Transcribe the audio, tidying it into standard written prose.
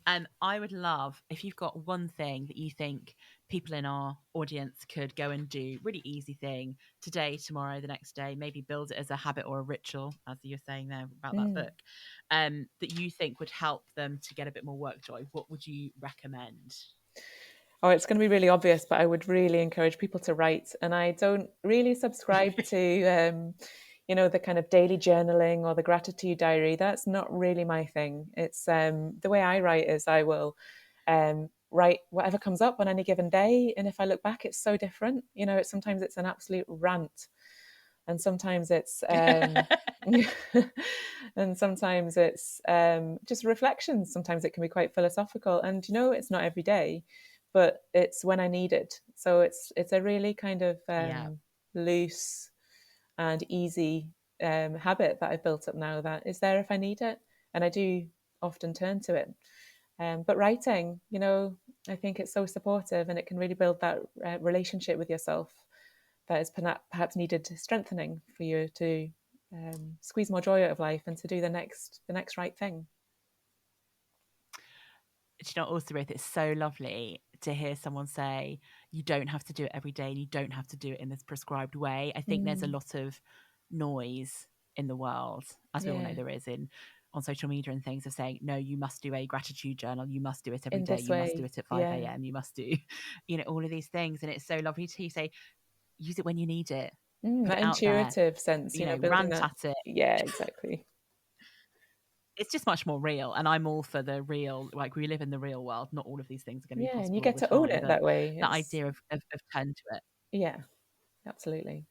I would love if you've got one thing that you think people in our audience could go and do, really easy thing today, tomorrow, the next day, maybe build it as a habit or a ritual, as you're saying there about that book, that you think would help them to get a bit more work joy. What would you recommend? Oh, it's going to be really obvious, but I would really encourage people to write. And I don't really subscribe to, the kind of daily journaling or the gratitude diary. That's not really my thing. It's the way I write is I will write whatever comes up on any given day. And if I look back, it's so different. Sometimes it's an absolute rant, and sometimes it's and sometimes it's just reflections. Sometimes it can be quite philosophical, and it's not every day, but it's when I need it. So it's a really kind of Yeah. loose and easy habit that I've built up now that is there if I need it, and I do often turn to it. But writing, I think it's so supportive, and it can really build that relationship with yourself that is perhaps needed strengthening for you to squeeze more joy out of life and to do the next right thing. Do you know, also, Ruth, it's so lovely to hear someone say you don't have to do it every day and you don't have to do it in this prescribed way. I think there's a lot of noise in the world, as we all know Yeah, there is on social media and things, of saying, no, you must do a gratitude journal, you must do it every in day, this you must do way. it at 5 Yeah. a.m., you must do, all of these things. And it's so lovely to say, use it when you need it, put That it out there, intuitive sense, building rant that. at it. Yeah, exactly. It's just much more real, and I'm all for the real. Like, we live in the real world, not all of these things are going to be Yeah, and you possible all get the to own time, it but that way. that It's idea of turn to it. Yeah, absolutely.